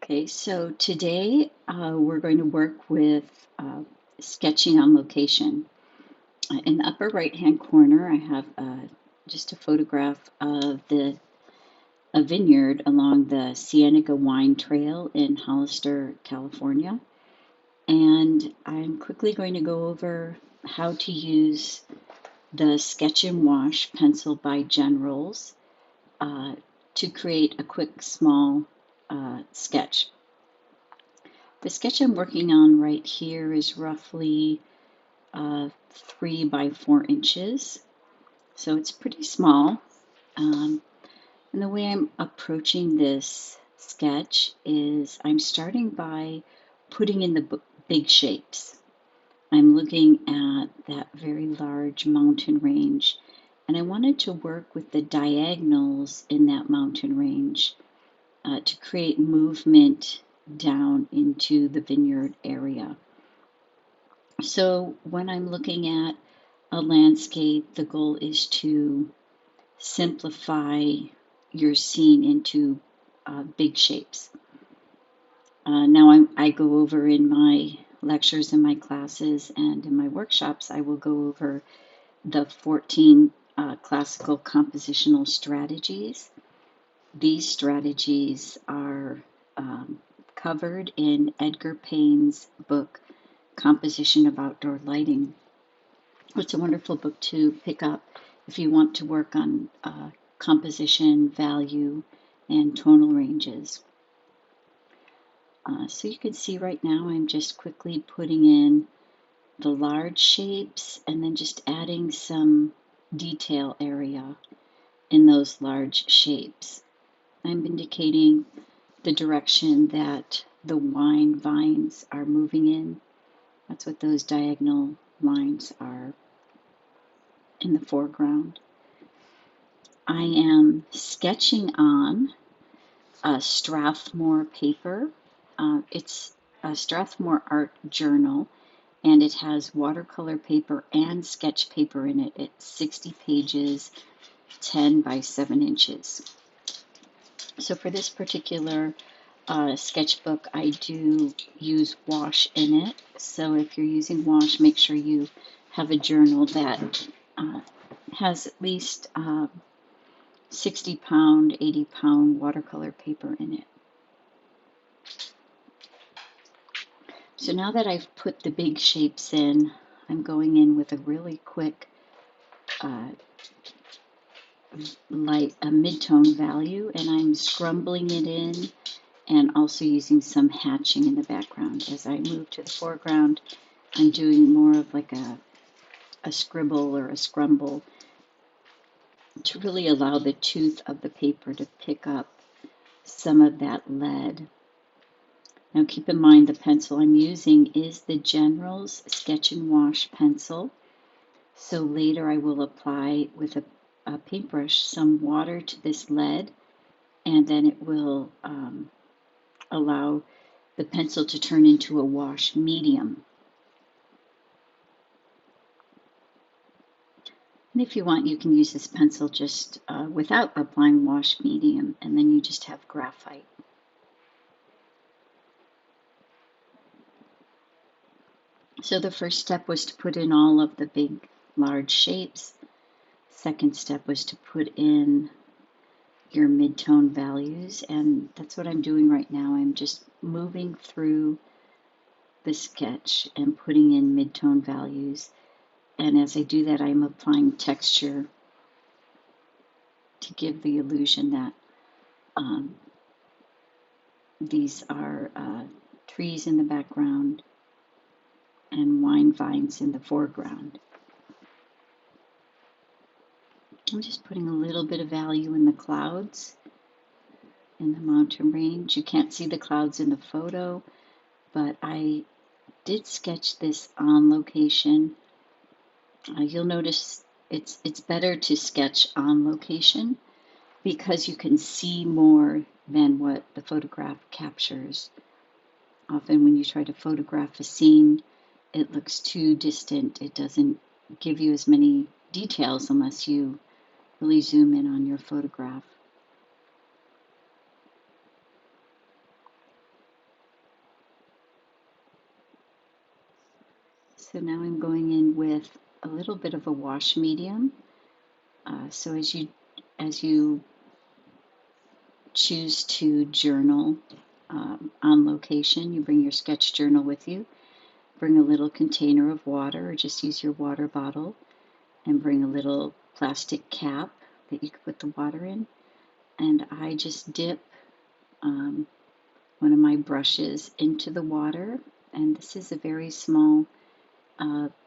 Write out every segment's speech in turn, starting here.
Okay, so today we're going to work with sketching on location. In the upper right-hand corner, I have just a photograph of a vineyard along the Cienega wine trail in Hollister, California. And I'm quickly going to go over how to use the Sketch and Wash pencil by Generals to create a quick, small sketch. The sketch I'm working on right here is roughly 3 by 4 inches, so it's pretty small. And the way I'm approaching this sketch is I'm starting by putting in the big shapes. I'm looking at that very large mountain range, and I wanted to work with the diagonals in that mountain range to create movement down into the vineyard area. So when I'm looking at a landscape, the goal is to simplify your scene into big shapes. Now I go over in my lectures, in my classes, and in my workshops, I will go over the 14 classical compositional strategies. These strategies are covered in Edgar Payne's book, Composition of Outdoor Lighting. It's a wonderful book to pick up if you want to work on composition, value, and tonal ranges. So you can see right now I'm just quickly putting in the large shapes and then just adding some detail area in those large shapes. I'm indicating the direction that the wine vines are moving in. That's what those diagonal lines are in the foreground. I am sketching on a Strathmore paper. It's a Strathmore art journal, and it has watercolor paper and sketch paper in it. It's 60 pages, 10 by 7 inches. So for this particular sketchbook, I do use wash in it. So if you're using wash, make sure you have a journal that has at least 60-pound, 80-pound watercolor paper in it. So now that I've put the big shapes in, I'm going in with a really quick a mid-tone value, and I'm scrumbling it in and also using some hatching in the background. As I move to the foreground, I'm doing more of like a scribble or a scrumble to really allow the tooth of the paper to pick up some of that lead. Now keep in mind the pencil I'm using is the General's Sketch and Wash pencil. So later I will apply with a paintbrush some water to this lead, and then it will allow the pencil to turn into a wash medium. And if you want, you can use this pencil just without applying wash medium, and then you just have graphite. So the first step was to put in all of the big, large shapes. Second step was to put in your mid-tone values, and that's what I'm doing right now. I'm just moving through the sketch and putting in mid-tone values. And as I do that, I'm applying texture to give the illusion that these are trees in the background and wine vines in the foreground. I'm just putting a little bit of value in the clouds in the mountain range. You can't see the clouds in the photo, but I did sketch this on location. You'll notice it's better to sketch on location because you can see more than what the photograph captures. Often when you try to photograph a scene, it looks too distant. It doesn't give you as many details unless you really zoom in on your photograph. So now I'm going in with a little bit of a wash medium. So as you choose to journal on location, you bring your sketch journal with you. Bring a little container of water, or just use your water bottle, and bring a little plastic cap that you can put the water in. And I just dip one of my brushes into the water, and this is a very small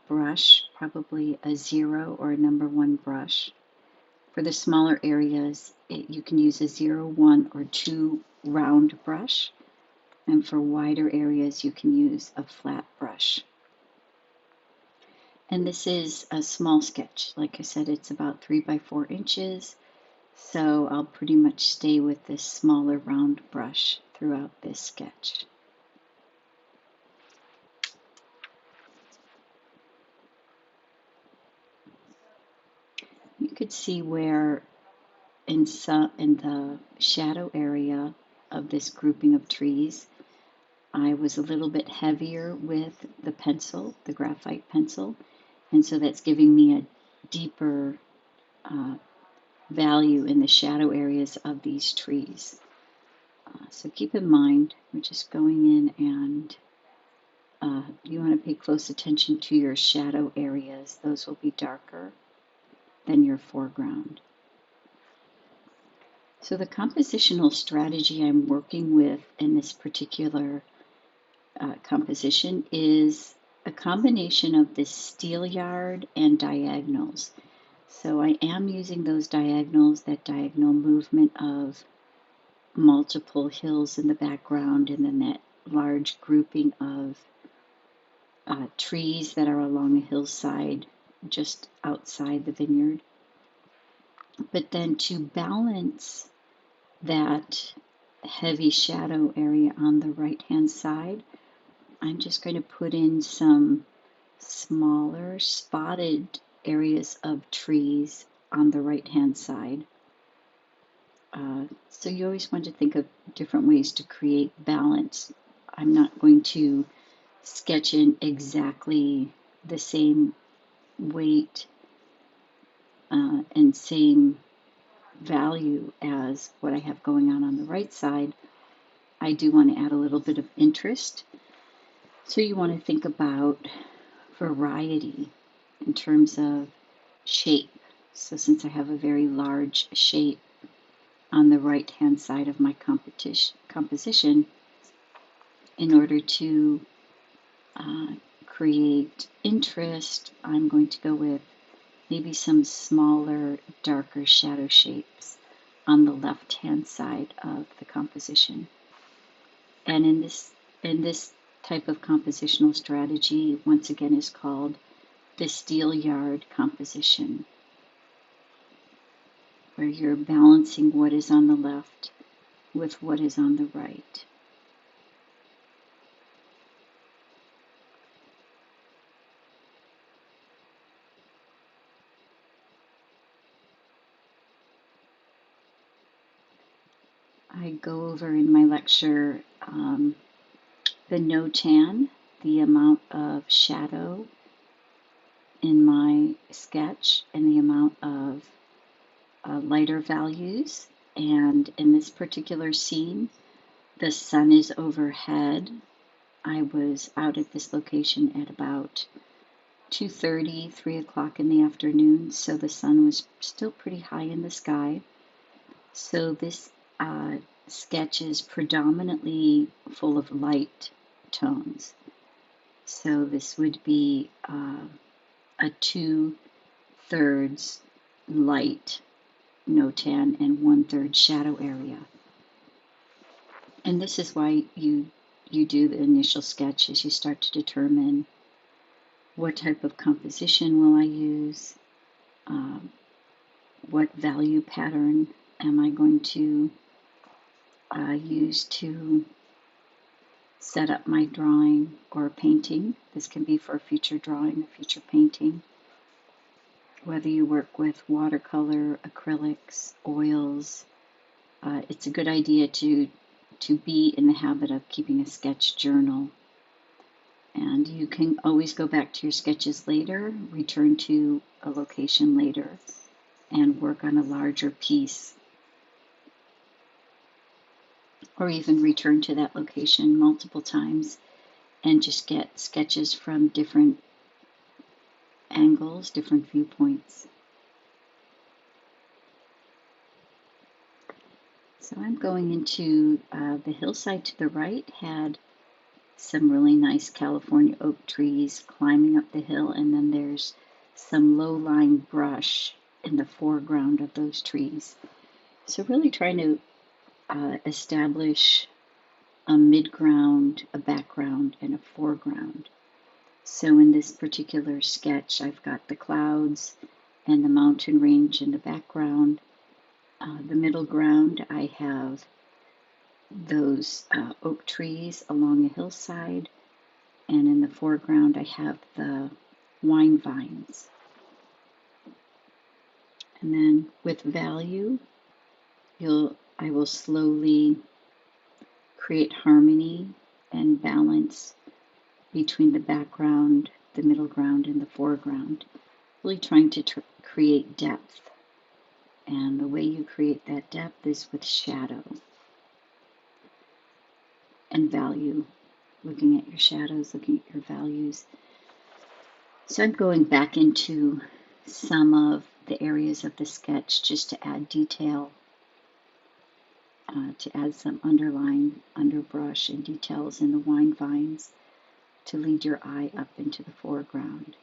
brush, probably a 0 or a number 1 brush. For the smaller areas, you can use a 0, 1, or 2 round brush, and for wider areas you can use a flat brush. And this is a small sketch. Like I said, it's about 3 by 4 inches, so I'll pretty much stay with this smaller round brush throughout this sketch. You could see where in the shadow area of this grouping of trees, I was a little bit heavier with the pencil, the graphite pencil, and so that's giving me a deeper value in the shadow areas of these trees. So keep in mind, we're just going in, and you want to pay close attention to your shadow areas. Those will be darker than your foreground. So the compositional strategy I'm working with in this particular composition is a combination of this steelyard and diagonals. So I am using those diagonals, that diagonal movement of multiple hills in the background, and then that large grouping of trees that are along a hillside just outside the vineyard. But then to balance that heavy shadow area on the right-hand side, I'm just going to put in some smaller spotted areas of trees on the right-hand side. So you always want to think of different ways to create balance. I'm not going to sketch in exactly the same weight and same value as what I have going on the right side. I do want to add a little bit of interest. So you want to think about variety in terms of shape. So since I have a very large shape on the right-hand side of my composition, in order to create interest, I'm going to go with maybe some smaller, darker shadow shapes on the left-hand side of the composition. And in this type of compositional strategy, once again, is called the steelyard composition, where you're balancing what is on the left with what is on the right. I go over in my lecture the no-tan, the amount of shadow in my sketch, and the amount of lighter values. And in this particular scene, the sun is overhead. I was out at this location at about 2:30, 3 o'clock in the afternoon, so the sun was still pretty high in the sky. So this sketch is predominantly full of light tones. So this would be a 2/3 light no-tan and 1/3 shadow area. And this is why you do the initial sketch, is you start to determine what type of composition will I use, what value pattern am I going to use to set up my drawing or painting. This can be for a future drawing or future painting. Whether you work with watercolor, acrylics, oils, it's a good idea to be in the habit of keeping a sketch journal. And you can always go back to your sketches later, return to a location later, and work on a larger piece, or even return to that location multiple times and just get sketches from different angles, different viewpoints. So I'm going into the hillside to the right, had some really nice California oak trees climbing up the hill, and then there's some low-lying brush in the foreground of those trees. So really trying to establish a midground, a background, and a foreground. So in this particular sketch, I've got the clouds and the mountain range in the background. The middle ground, I have those oak trees along a hillside, and in the foreground, I have the wine vines. And then with value, I will slowly create harmony and balance between the background, the middle ground, and the foreground, really trying to create depth. And the way you create that depth is with shadow and value, looking at your shadows, looking at your values. So I'm going back into some of the areas of the sketch just to add detail, to add some underline, underbrush, and details in the wine vines to lead your eye up into the foreground.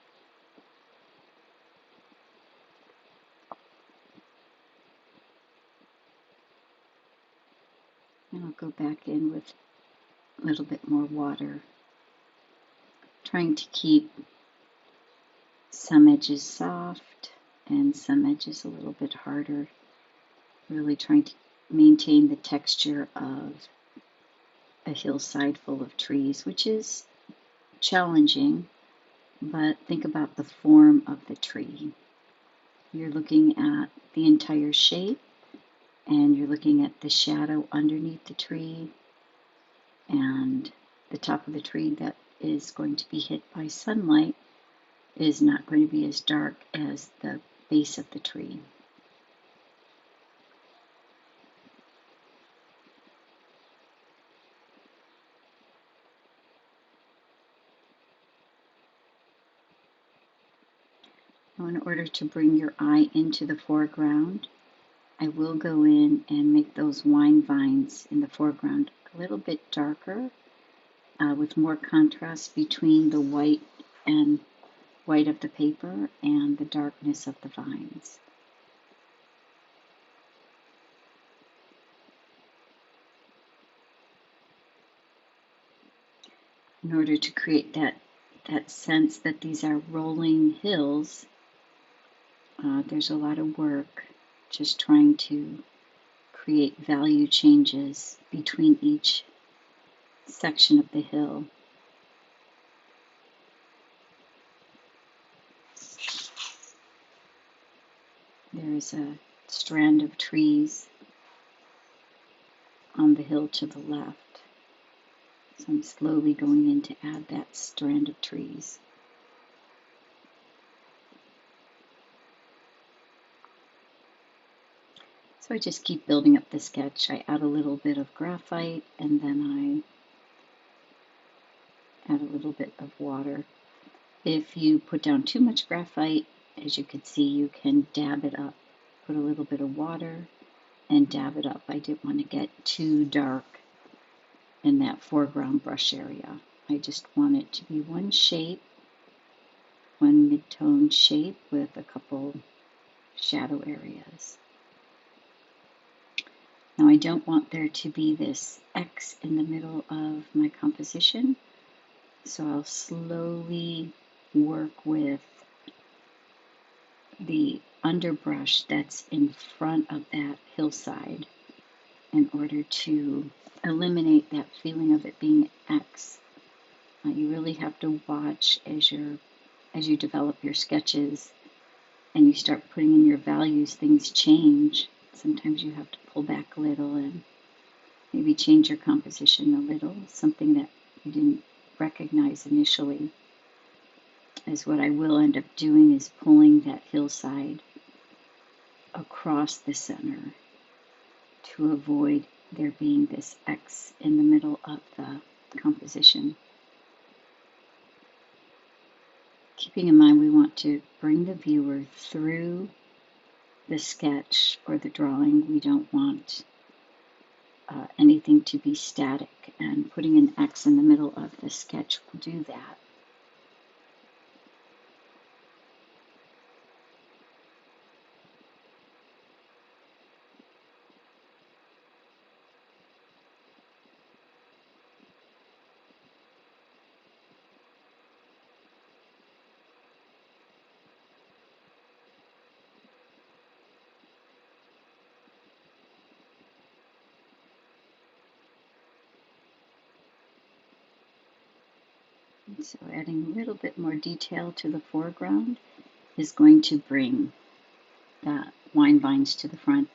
And I'll go back in with a little bit more water, trying to keep some edges soft and some edges a little bit harder, really trying to maintain the texture of a hillside full of trees, which is challenging, but think about the form of the tree. You're looking at the entire shape, and you're looking at the shadow underneath the tree, and the top of the tree that is going to be hit by sunlight is not going to be as dark as the base of the tree. Now, in order to bring your eye into the foreground, I will go in and make those wine vines in the foreground a little bit darker, with more contrast between the white of the paper and the darkness of the vines. In order to create that sense that these are rolling hills, there's a lot of work just trying to create value changes between each section of the hill. There's a strand of trees on the hill to the left. So I'm slowly going in to add that strand of trees. So I just keep building up the sketch. I add a little bit of graphite, and then I add a little bit of water. If you put down too much graphite, as you can see, you can dab it up. Put a little bit of water and dab it up. I didn't want to get too dark in that foreground brush area. I just want it to be one shape, one mid-tone shape with a couple shadow areas. Now I don't want there to be this X in the middle of my composition, so I'll slowly work with the underbrush that's in front of that hillside in order to eliminate that feeling of it being X. You really have to watch as you develop your sketches and you start putting in your values, things change. Sometimes you have to pull back a little and maybe change your composition a little, something that you didn't recognize initially, as what I will end up doing is pulling that hillside across the center to avoid there being this X in the middle of the composition. Keeping in mind we want to bring the viewer through the sketch or the drawing. We don't want anything to be static, and putting an X in the middle of the sketch will do that. And so adding a little bit more detail to the foreground is going to bring that wine vines to the front.